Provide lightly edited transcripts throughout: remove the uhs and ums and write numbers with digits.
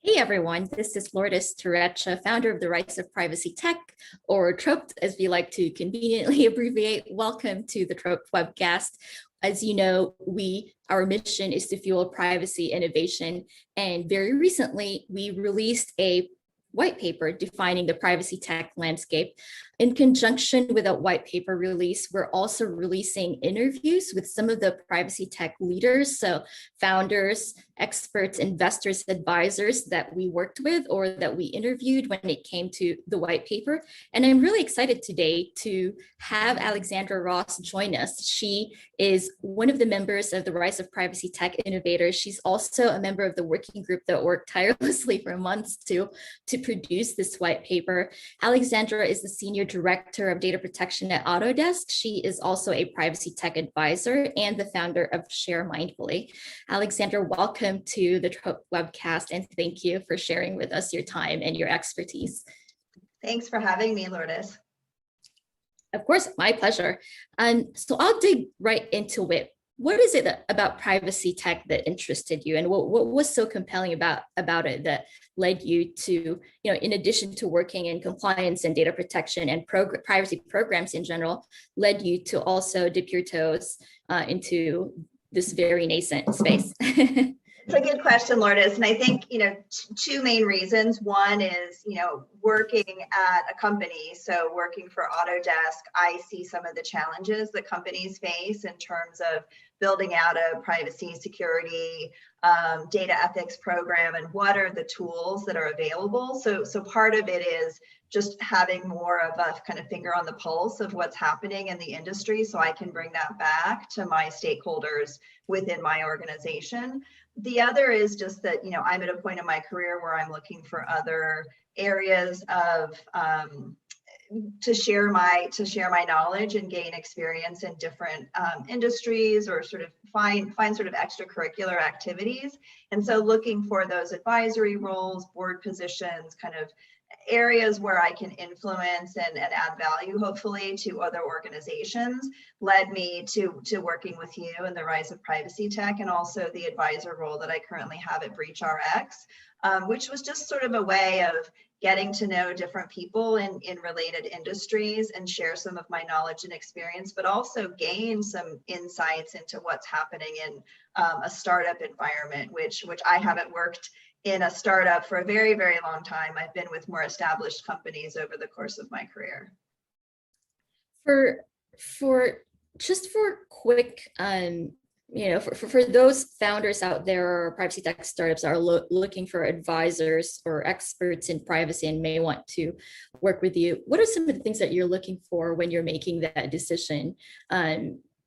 Hey everyone, this is Lourdes Turrecha, founder of the Rise of Privacy Tech, or TROPT as we like to conveniently abbreviate. Welcome to the TROPT Webcast. As you know, our mission is to fuel privacy innovation, and very recently we released a white paper defining the privacy tech landscape. In conjunction with a white paper release, we're also releasing interviews with some of the privacy tech leaders, so founders, experts, investors, advisors that we worked with or that we interviewed when it came to the white paper. And I'm really excited today to have Alexandra Ross join us. She is one of the members of the Rise of Privacy Tech Innovators. She's also a member of the working group that worked tirelessly for months to produce this white paper. Alexandra is the Senior Director of Data Protection at Autodesk. She is also a privacy tech advisor and the founder of Share Mindfully. Alexandra, welcome to the TROPT Webcast, and thank you for sharing with us your time and your expertise. Thanks for having me, Lourdes. Of course, my pleasure. So I'll dig right into it. What is it about privacy tech that interested you, and what was so compelling about it that led you to, in addition to working in compliance and data protection and privacy programs in general, led you to also dip your toes into this very nascent space? It's a good question, Lourdes. And I think, two main reasons. One is, working at a company. So working for Autodesk, I see some of the challenges that companies face in terms of building out a privacy, security, data ethics program, and what are the tools that are available. So part of it is just having more of a kind of finger on the pulse of what's happening in the industry, so I can bring that back to my stakeholders within my organization. The other is just that, I'm at a point in my career where I'm looking for other areas of to share my knowledge and gain experience in different industries, or sort of find sort of extracurricular activities. And so looking for those advisory roles, board positions, kind of areas where I can influence and add value, hopefully, to other organizations, led me to working with you in the Rise of Privacy Tech, and also the advisor role that I currently have at BreachRx, which was just sort of a way of getting to know different people in related industries and share some of my knowledge and experience, but also gain some insights into what's happening in a startup environment, which I haven't worked in a startup for a very, very long time. I've been with more established companies over the course of my career. For quick, for those founders out there or privacy tech startups are looking for advisors or experts in privacy and may want to work with you, what are some of the things that you're looking for when you're making that decision?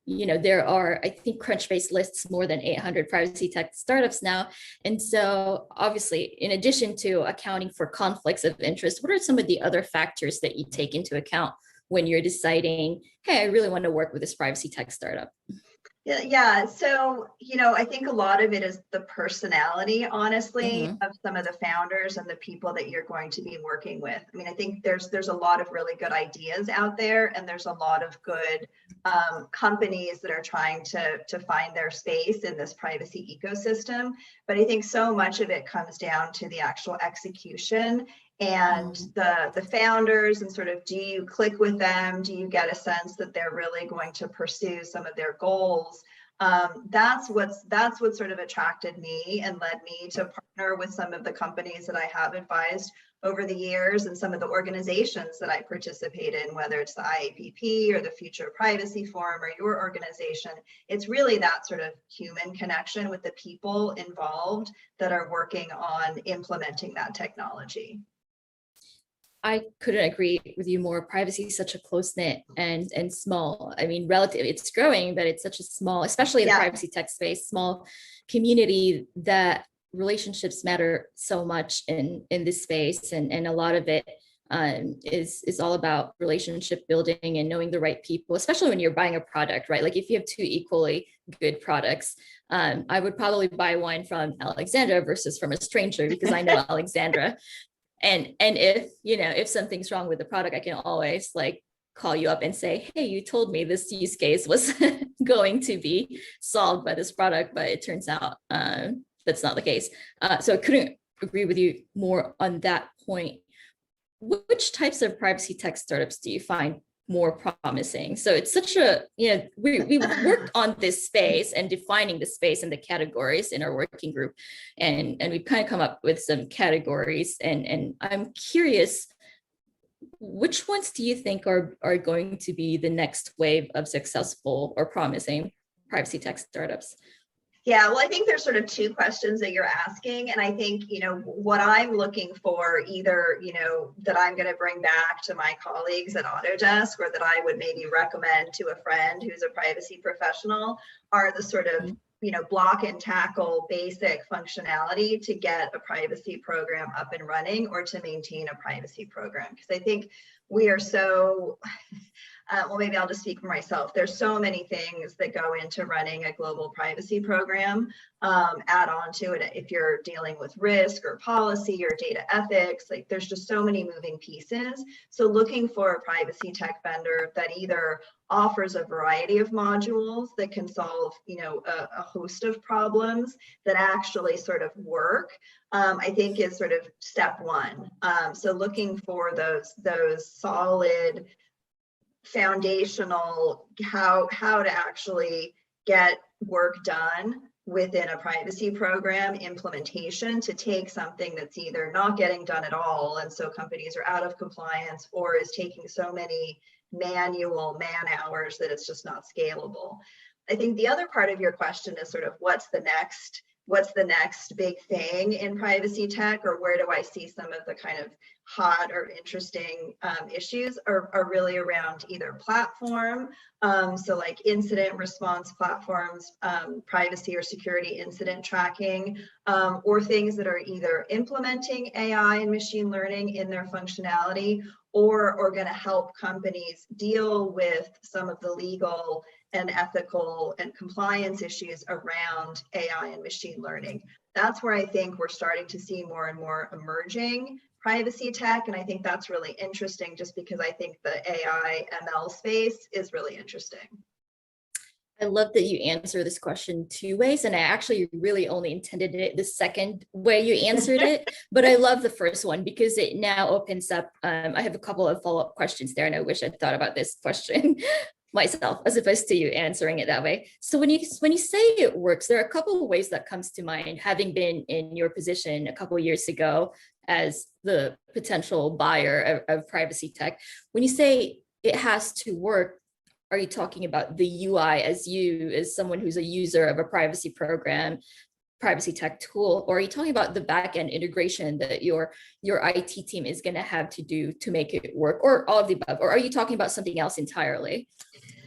There are, I think Crunchbase lists more than 800 privacy tech startups now. And so obviously, in addition to accounting for conflicts of interest, what are some of the other factors that you take into account when you're deciding, hey, I really want to work with this privacy tech startup? Yeah. So, I think a lot of it is the personality, honestly, of some of the founders and the people that you're going to be working with. I mean, I think there's a lot of really good ideas out there, and there's a lot of good companies that are trying to find their space in this privacy ecosystem. But I think so much of it comes down to the actual execution and the founders, and sort of, do you click with them? Do you get a sense that they're really going to pursue some of their goals? That's what sort of attracted me and led me to partner with some of the companies that I have advised over the years, and some of the organizations that I participate in, whether it's the IAPP or the Future Privacy Forum or your organization. It's really that sort of human connection with the people involved that are working on implementing that technology. I couldn't agree with you more. Privacy is such a close-knit and small, I mean, relative, it's growing, but it's such a small, especially in the privacy tech space, small community, that relationships matter so much in this space. And a lot of it is all about relationship building and knowing the right people, especially when you're buying a product, right? Like if you have two equally good products, I would probably buy one from Alexandra versus from a stranger, because I know Alexandra. And if something's wrong with the product, I can always call you up and say, hey, you told me this use case was going to be solved by this product, but it turns out that's not the case. So I couldn't agree with you more on that point. Which types of privacy tech startups do you find more promising? So it's such a, we worked on this space and defining the space and the categories in our working group. And we've kind of come up with some categories. And I'm curious, which ones do you think are going to be the next wave of successful or promising privacy tech startups? Yeah, well, I think there's sort of two questions that you're asking. And I think, what I'm looking for either, that I'm going to bring back to my colleagues at Autodesk, or that I would maybe recommend to a friend who's a privacy professional, are the sort of, block and tackle basic functionality to get a privacy program up and running, or to maintain a privacy program. Because I think we are so, well, maybe I'll just speak for myself. There's so many things that go into running a global privacy program. Add on to it if you're dealing with risk or policy or data ethics, like there's just so many moving pieces. So looking for a privacy tech vendor that either offers a variety of modules that can solve, a host of problems that actually sort of work, I think is sort of step one. So looking for those solid foundational, how to actually get work done within a privacy program implementation, to take something that's either not getting done at all, and so companies are out of compliance, or is taking so many manual man hours that it's just not scalable. I think the other part of your question is sort of what's the next big thing in privacy tech, or where do I see some of the kind of hot or interesting issues are really around either platform, so like incident response platforms, privacy or security incident tracking, or things that are either implementing AI and machine learning in their functionality, or going to help companies deal with some of the legal and ethical and compliance issues around AI and machine learning. That's where I think we're starting to see more and more emerging privacy tech. And I think that's really interesting, just because I think the AI ML space is really interesting. I love that you answer this question two ways, and I actually really only intended it the second way you answered it, but I love the first one because it now opens up, I have a couple of follow-up questions there, and I wish I'd thought about this question myself as opposed to you answering it that way. So when you say it works, there are a couple of ways that comes to mind, having been in your position a couple of years ago as the potential buyer of privacy tech. When you say it has to work, are you talking about the UI as someone who's a user of a privacy program, privacy tech tool, or are you talking about the backend integration that your IT team is going to have to do to make it work, or all of the above, or are you talking about something else entirely?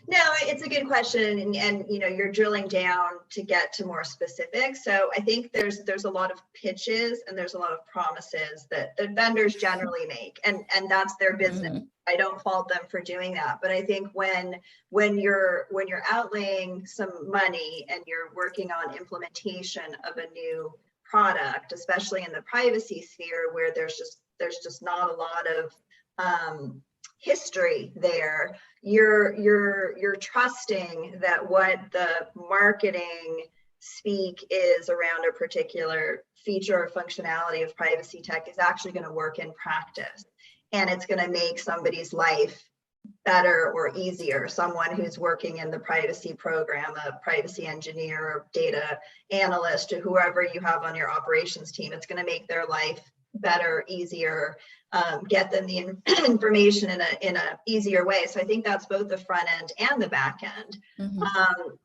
No, it's a good question, and you're drilling down to get to more specifics. So I think there's a lot of pitches and there's a lot of promises that vendors generally make, and that's their business. Mm-hmm. I don't fault them for doing that, but I think when you're outlaying some money and you're working on implementation of a new product, especially in the privacy sphere where there's just not a lot of history there, you're trusting that what the marketing speak is around a particular feature or functionality of privacy tech is actually going to work in practice, and it's going to make somebody's life better or easier. Someone who's working in the privacy program, a privacy engineer or data analyst, or whoever you have on your operations team, it's going to make their life better, easier, get them the information in a easier way. So I think that's both the front end and the back end. Mm-hmm.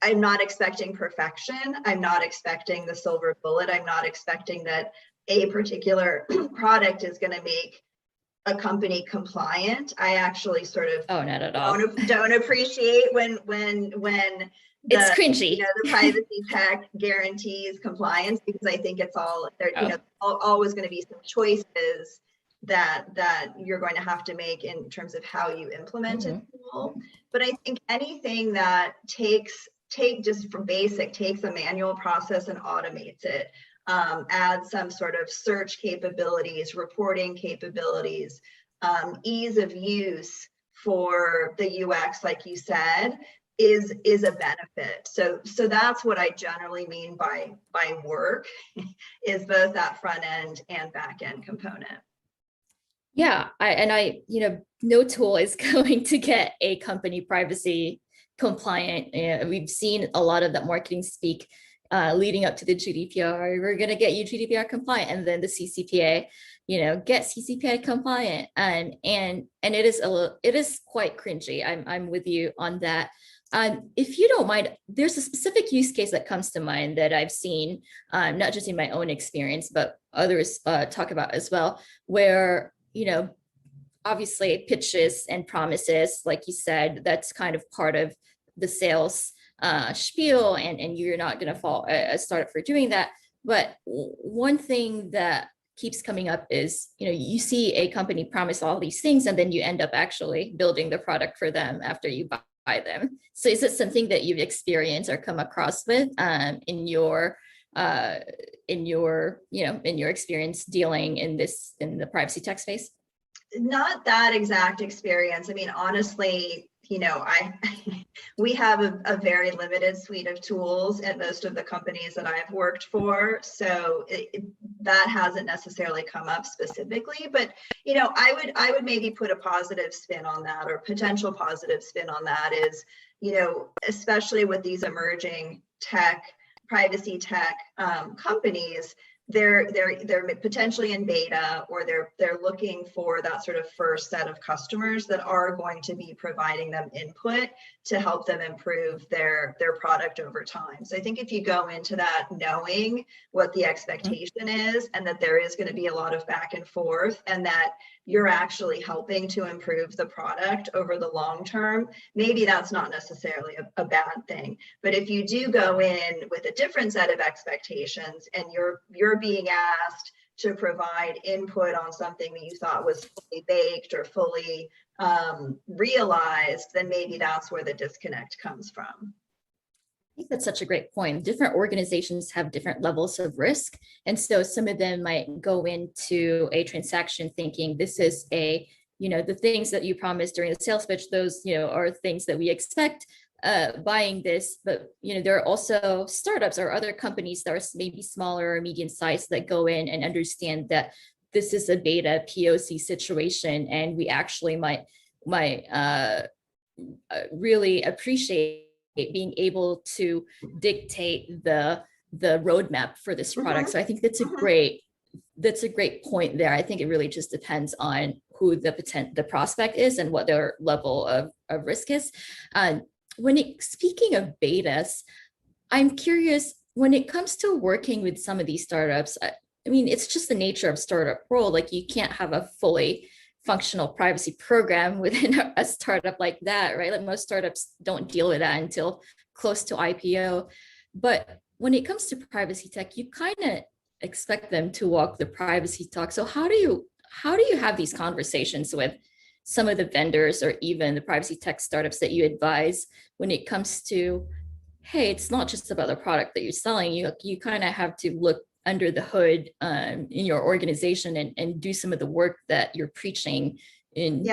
I'm not expecting perfection. I'm not expecting the silver bullet. I'm not expecting that a particular product is going to make a company compliant. I actually sort of not at all. Don't appreciate when it's cringy. The privacy tech guarantees compliance, because I think it's all there. Always going to be some choices that you're going to have to make in terms of how you implement a tool. But I think anything that takes just from basic, takes a manual process and automates it, add some sort of search capabilities, reporting capabilities, ease of use for the UX, like you said, is a benefit. So that's what I generally mean by work, is both that front end and back end component. Yeah, no tool is going to get a company privacy compliant. We've seen a lot of that marketing speak leading up to the GDPR. We're going to get you GDPR compliant, and then the CCPA, get CCPA compliant, and it is quite cringy. I'm with you on that. If you don't mind, there's a specific use case that comes to mind that I've seen, not just in my own experience, but others talk about as well, where obviously pitches and promises, like you said, that's kind of part of the sales spiel, and you're not going to fall a startup for doing that. But one thing that keeps coming up is, you see a company promise all these things, and then you end up actually building the product for them after you buy them. So is it something that you've experienced or come across with in your experience dealing in the privacy tech space? Not that exact experience. I mean, honestly, we have a very limited suite of tools at most of the companies that I've worked for. So that hasn't necessarily come up specifically, but, I would maybe put a positive spin on that, or potential positive spin on that is, especially with these emerging privacy tech companies, they're potentially in beta, or they're looking for that sort of first set of customers that are going to be providing them input to help them improve their product over time. So I think if you go into that knowing what the expectation is, and that there is going to be a lot of back and forth, and that you're actually helping to improve the product over the long term, maybe that's not necessarily a bad thing. But if you do go in with a different set of expectations, and you're being asked to provide input on something that you thought was fully baked or fully realized, then maybe that's where the disconnect comes from. I think that's such a great point. Different organizations have different levels of risk. And so some of them might go into a transaction thinking this is the things that you promised during the sales pitch, those, are things that we expect buying this. But, there are also startups or other companies that are maybe smaller or medium sized that go in and understand that this is a beta POC situation, and we actually might really appreciate being able to dictate the roadmap for this product. So I think that's a great point there. I think it really just depends on who the prospect is and what their level of risk is. Speaking of betas, I'm curious, when it comes to working with some of these startups, I mean, it's just the nature of startup world. Like, you can't have a fully functional privacy program within a startup like that, right? Like, most startups don't deal with that until close to IPO. But when it comes to privacy tech, you kind of expect them to walk the privacy talk. So how do you have these conversations with some of the vendors or even the privacy tech startups that you advise when it comes to, hey, it's not just about the product that you're selling. You kind of have to look under the hood in your organization and do some of the work that you're preaching in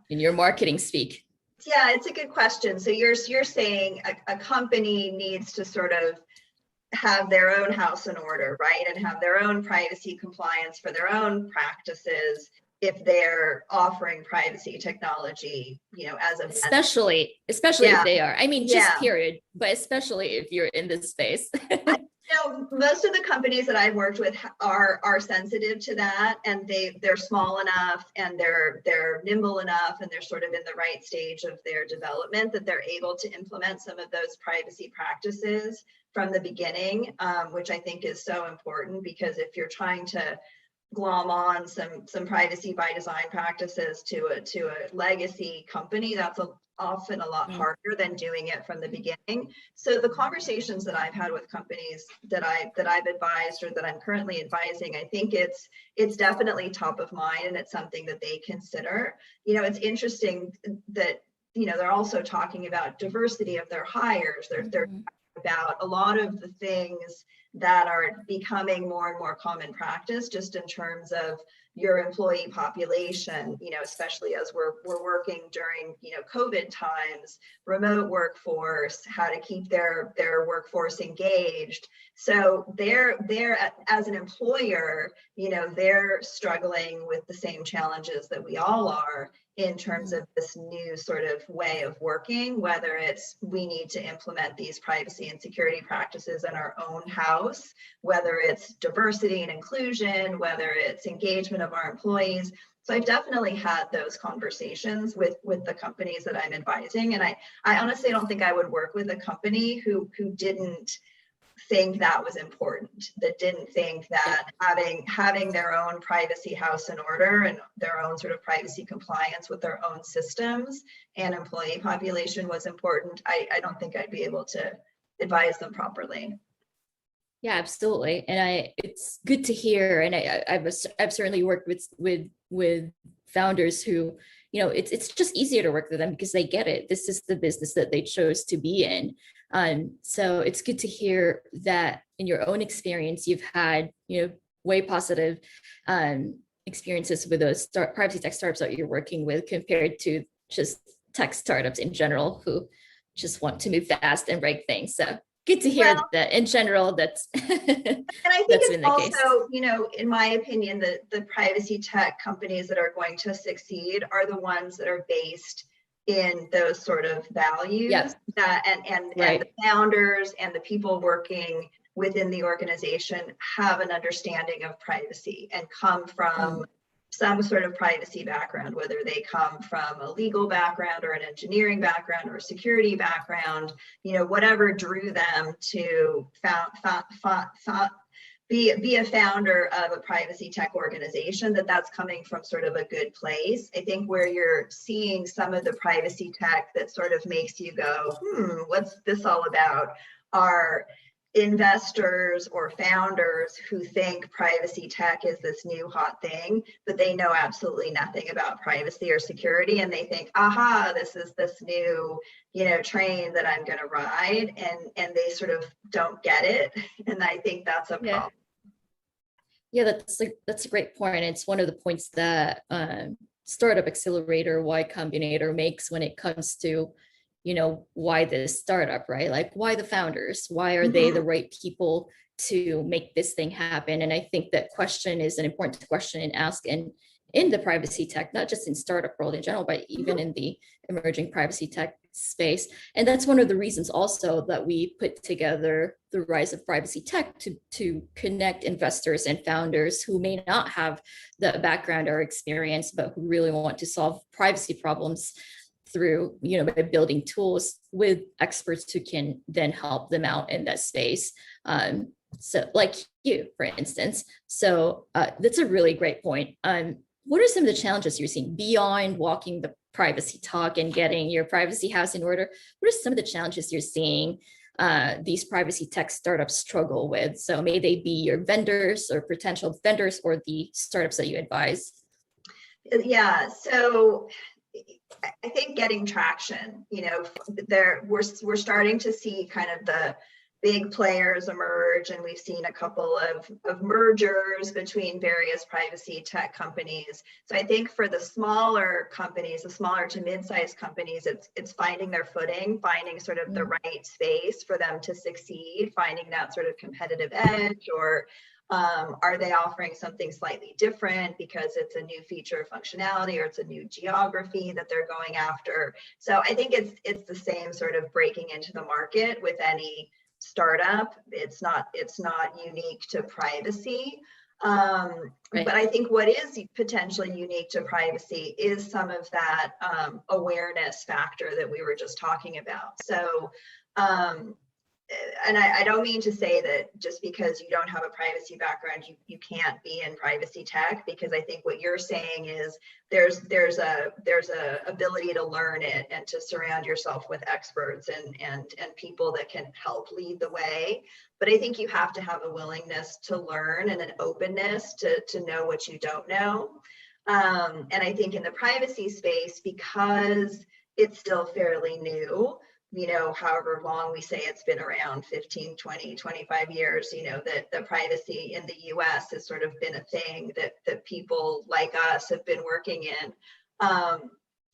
your marketing speak. Yeah, it's a good question. So you're saying a company needs to sort of have their own house in order, right? And have their own privacy compliance for their own practices if they're offering privacy technology, as a especially if they are. I mean, just period, but especially if you're in this space. Most of the companies that I've worked with are sensitive to that, and they're small enough, and they're nimble enough, and they're sort of in the right stage of their development that they're able to implement some of those privacy practices from the beginning, which I think is so important, because if you're trying to glom on some privacy by design practices to a legacy company, that's often a lot harder than doing it from the beginning. So the conversations that I've had with companies that I've advised, or that I'm currently advising, I think it's definitely top of mind, and it's something that they consider. It's interesting that they're also talking about diversity of their hires. They're talking about a lot of the things that are becoming more and more common practice, just in terms of your employee population, especially as we're working during, COVID times, remote workforce, how to keep their workforce engaged. So they're as an employer, they're struggling with the same challenges that we all are in terms of this new sort of way of working, whether it's we need to implement these privacy and security practices in our own house, whether it's diversity and inclusion, whether it's engagement of our employees. So I've definitely had those conversations with the companies that I'm advising. And I honestly don't think I would work with a company who didn't think that was important, that didn't think that having their own privacy house in order and their own sort of privacy compliance with their own systems and employee population was important. I don't think I'd be able to advise them properly. Yeah, absolutely. And it's good to hear. And I've certainly worked with founders who, it's just easier to work with them because they get it. This is the business that they chose to be in. So it's good to hear that in your own experience, you've had, way positive experiences with those privacy tech startups that you're working with compared to just tech startups in general who just want to move fast and break things. So good to hear that in general, that's and I think it's also, in my opinion, the privacy tech companies that are going to succeed are the ones that are based in those sort of values, and the founders and the people working within the organization have an understanding of privacy and come from some sort of privacy background, whether they come from a legal background or an engineering background or a security background, whatever drew them to be a founder of a privacy tech organization, that's coming from sort of a good place. I think where you're seeing some of the privacy tech that sort of makes you go, what's this all about, are investors or founders who think privacy tech is this new hot thing, but they know absolutely nothing about privacy or security. And they think, aha, this is this new, train that I'm going to ride. And they sort of don't get it. And I think that's a problem. Yeah, that's a great point. It's one of the points that Startup Accelerator, Y Combinator makes when it comes to, why this startup, right? Like, why the founders? Why are they the right people to make this thing happen? And I think that question is an important question and ask in the privacy tech, not just in startup world in general, but even in the emerging privacy tech space. And that's one of the reasons also that we put together the Rise of Privacy Tech to connect investors and founders who may not have the background or experience, but who really want to solve privacy problems through, by building tools with experts who can then help them out in that space. So like you, for instance. So that's a really great point. What are some of the challenges you're seeing beyond walking the privacy talk and getting your privacy house in order? What are some of the challenges you're seeing these privacy tech startups struggle with? So may they be your vendors or potential vendors or the startups that you advise? Yeah, so I think getting traction, we're starting to see kind of the big players emerge, and we've seen a couple of mergers between various privacy tech companies. So I think for the smaller companies, the smaller to mid-sized companies, it's finding their footing, finding sort of the right space for them to succeed, finding that sort of competitive edge, or are they offering something slightly different because it's a new feature functionality or it's a new geography that they're going after. So I think it's the same sort of breaking into the market with any startup. It's not unique to privacy. But I think what is potentially unique to privacy is some of that awareness factor that we were just talking about. So and I don't mean to say that just because you don't have a privacy background, you can't be in privacy tech, because I think what you're saying is there's a ability to learn it and to surround yourself with experts and people that can help lead the way. But I think you have to have a willingness to learn and an openness to know what you don't know. And I think in the privacy space, because it's still fairly new, however long we say it's been around, 15, 20, 25 years, that the privacy in the US has sort of been a thing that people like us have been working in.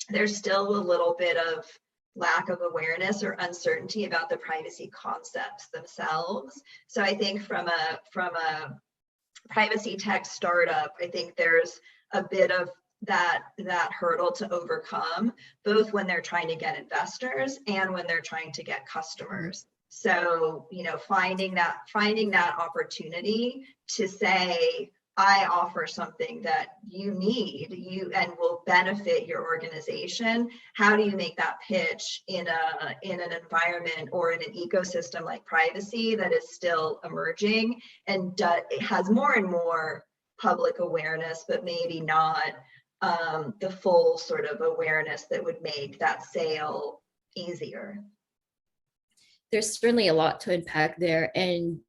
There's still a little bit of lack of awareness or uncertainty about the privacy concepts themselves. So I think from a privacy tech startup, I think there's a bit of that hurdle to overcome, both when they're trying to get investors and when they're trying to get customers. So, finding that opportunity to say, I offer something that you need, and will benefit your organization. How do you make that pitch in an environment or in an ecosystem like privacy that is still emerging and it has more and more public awareness, but maybe not the full sort of awareness that would make that sale easier? There's certainly a lot to unpack there, and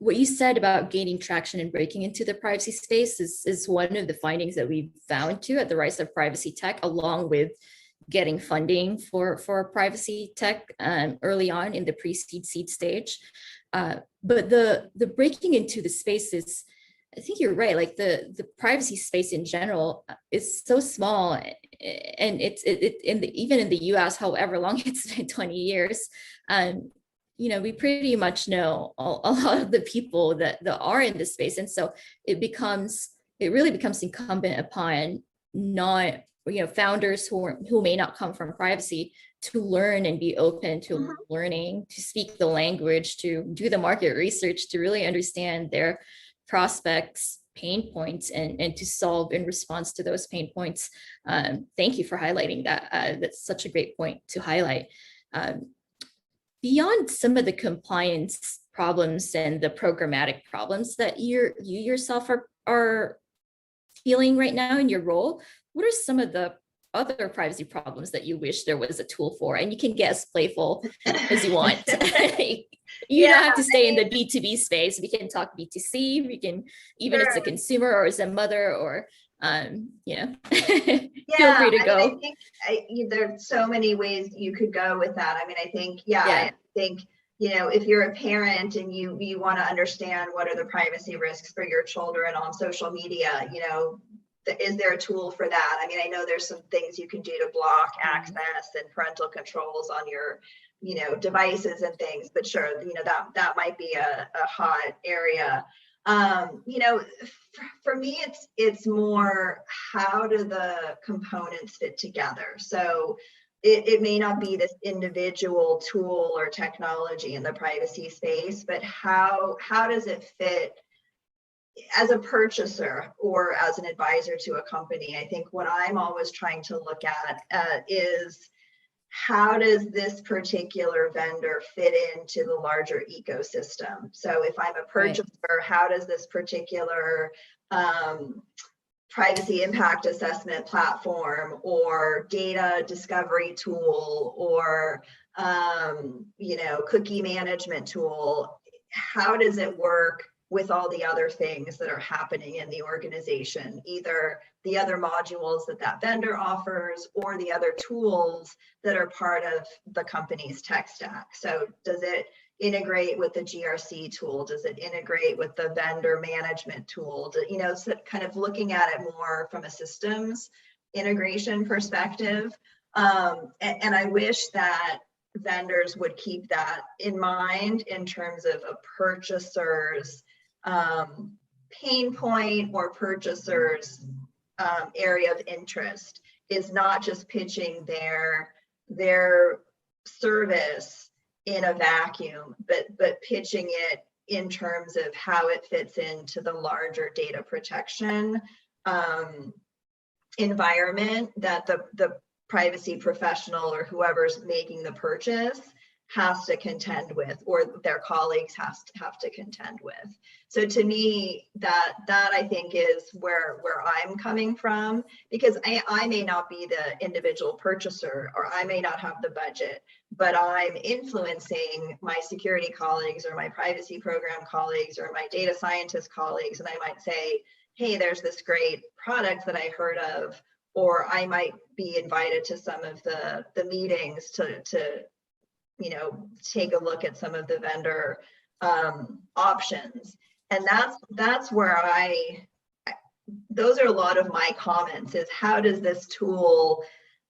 what you said about gaining traction and breaking into the privacy space is one of the findings that we found too at the Rise of Privacy Tech, along with getting funding for privacy tech early on in the pre-seed seed stage. But the breaking into the space is, I think you're right, like the privacy space in general is so small, and even in the US, however long it's been, 20 years, we pretty much know a lot of the people that are in this space. And so it really becomes incumbent upon founders who may not come from privacy to learn and be open to learning, to speak the language, to do the market research, to really understand their prospects' pain points and to solve in response to those pain points. Thank you for highlighting that. That's such a great point to highlight. Beyond some of the compliance problems and the programmatic problems that you yourself are feeling right now in your role, what are some of the other privacy problems that you wish there was a tool for? And you can get as playful as you want. You don't have to stay in the B2B space. We can talk B2C. We can, even as a consumer or as a mother, or feel free to go. I think there's so many ways you could go with that. I think, I think, if you're a parent and you want to understand what are the privacy risks for your children on social media, is there a tool for that? I know there's some things you can do to block access and parental controls on your, devices and things, but sure, that might be a hot area. For me, it's more, how do the components fit together? So it may not be this individual tool or technology in the privacy space, but how does it fit as a purchaser or as an advisor to a company? I think what I'm always trying to look at is, how does this particular vendor fit into the larger ecosystem? So if I'm a purchaser, how does this particular privacy impact assessment platform or data discovery tool or cookie management tool, how does it work with all the other things that are happening in the organization, either the other modules that vendor offers or the other tools that are part of the company's tech stack? So does it integrate with the GRC tool? Does it integrate with the vendor management tool? So kind of looking at it more from a systems integration perspective. And I wish that vendors would keep that in mind in terms of a purchaser's pain point or purchaser's area of interest, is not just pitching their service in a vacuum, but pitching it in terms of how it fits into the larger data protection environment that the privacy professional or whoever's making the purchase has to contend with, or their colleagues have to contend with. So to me, that I think is where I'm coming from, because I may not be the individual purchaser, or I may not have the budget, but I'm influencing my security colleagues or my privacy program colleagues or my data scientist colleagues, and I might say, hey, there's this great product that I heard of. or I might be invited to some of the meetings to take a look at some of the vendor options. And that's where those are a lot of my comments, is how does this tool,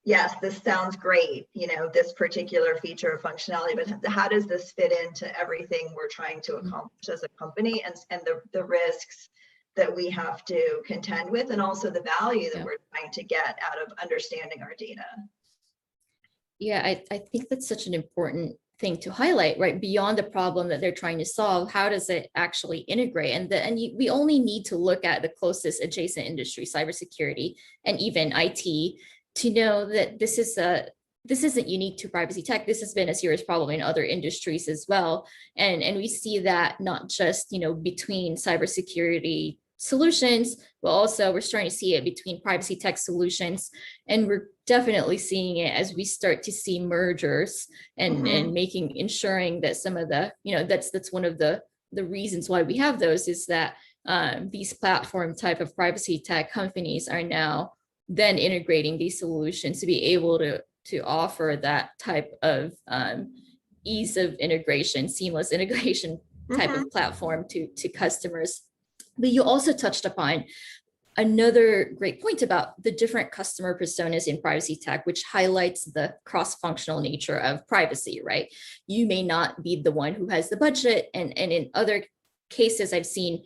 yes, this sounds great, this particular feature of functionality, but how does this fit into everything we're trying to accomplish as a company, and the risks that we have to contend with, and also the value that we're trying to get out of understanding our data. Yeah, I think that's such an important thing to highlight, right? Beyond the problem that they're trying to solve, how does it actually integrate? We only need to look at the closest adjacent industry, cybersecurity, and even IT, to know that this isn't unique to privacy tech. This has been a serious problem in other industries as well. And we see that not just, between cybersecurity solutions, but also we're starting to see it between privacy tech solutions. And we're definitely seeing it as we start to see mergers and ensuring that some of the, that's one of the reasons why we have those, is that these platform type of privacy tech companies are now then integrating these solutions to be able to offer that type of ease of integration, seamless integration type of platform to customers. But you also touched upon another great point about the different customer personas in privacy tech, which highlights the cross-functional nature of privacy, right? You may not be the one who has the budget, and in other cases I've seen,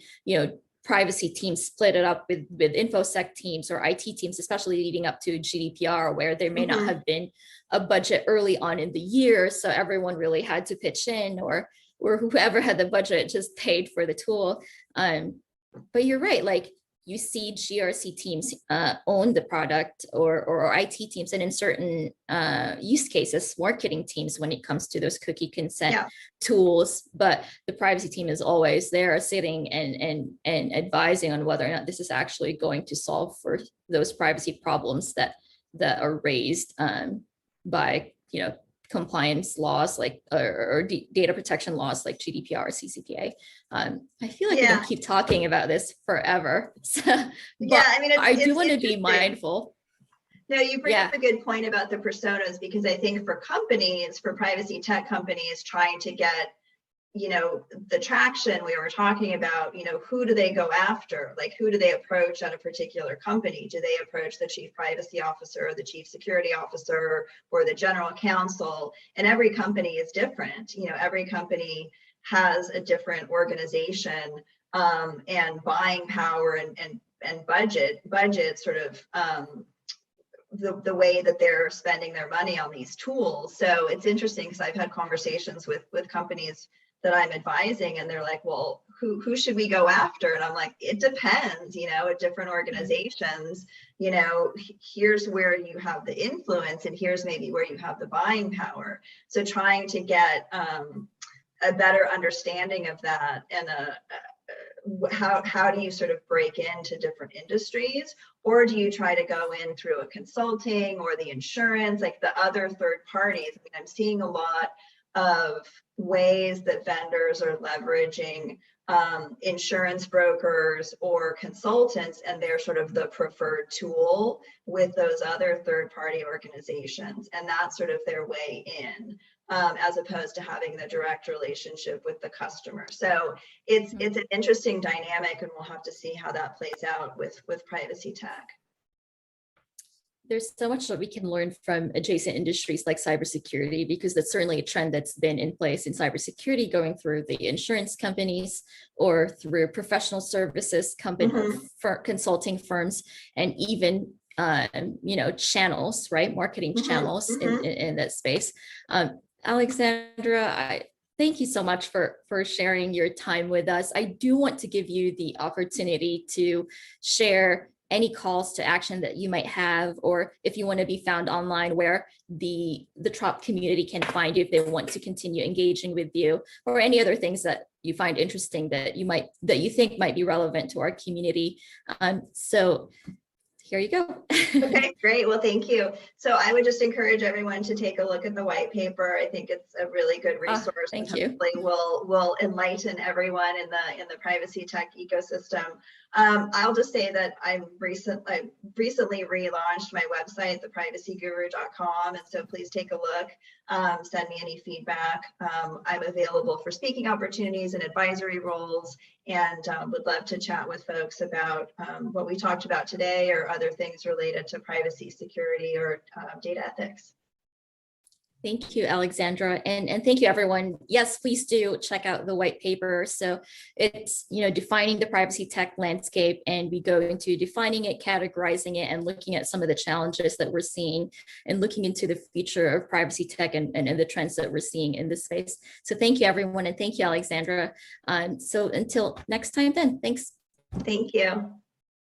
privacy teams split it up with InfoSec teams or IT teams, especially leading up to GDPR, where there may not have been a budget early on in the year. So everyone really had to pitch in, or whoever had the budget just paid for the tool. But you're right, like you see GRC teams own the product, or IT teams, and in certain use cases, marketing teams when it comes to those cookie consent tools. But the privacy team is always there, sitting and advising on whether or not this is actually going to solve for those privacy problems that are raised by compliance laws or data protection laws like GDPR or CCPA. I feel like we can keep talking about this forever. I do want to be mindful. No, you bring up a good point about the personas, because I think for companies, for privacy tech companies trying to get, the traction we were talking about, who do they go after? Like, who do they approach at a particular company? Do they approach the chief privacy officer, or the chief security officer, or the general counsel? And every company is different. Every company has a different organization and buying power and budget sort of the way that they're spending their money on these tools. So it's interesting, because I've had conversations with companies that I'm advising, and they're like, well, who should we go after? And I'm like, it depends, at different organizations, here's where you have the influence, and here's maybe where you have the buying power. So trying to get a better understanding of that, and how do you sort of break into different industries, or do you try to go in through a consulting or the insurance, like the other third parties? I mean, I'm seeing a lot of ways that vendors are leveraging insurance brokers or consultants, and they're sort of the preferred tool with those other third-party organizations, and that's sort of their way in, as opposed to having the direct relationship with the customer. So it's an interesting dynamic, and we'll have to see how that plays out with privacy tech. There's so much that we can learn from adjacent industries like cybersecurity, because that's certainly a trend that's been in place in cybersecurity, going through the insurance companies or through professional services company, consulting firms, and even channels, right? Marketing channels in that space. Alexandra, thank you so much for sharing your time with us. I do want to give you the opportunity to share any calls to action that you might have, or if you want to be found online, where the TROPT community can find you if they want to continue engaging with you, or any other things that you find interesting that you think might be relevant to our community. So here you go. Okay, great. Well, thank you. So I would just encourage everyone to take a look at the white paper. I think it's a really good resource. Thank and you. hopefully will enlighten everyone in the privacy tech ecosystem. I'll just say that I recently relaunched my website, theprivacyguru.com, and so please take a look. Send me any feedback. I'm available for speaking opportunities and advisory roles, and would love to chat with folks about what we talked about today or other things related to privacy, security, or data ethics. Thank you, Alexandra, and thank you, everyone. Yes, please do check out the white paper. So it's, defining the privacy tech landscape, and we go into defining it, categorizing it, and looking at some of the challenges that we're seeing, and looking into the future of privacy tech and the trends that we're seeing in this space. So thank you, everyone, and thank you, Alexandra. So until next time, then, thanks. Thank you.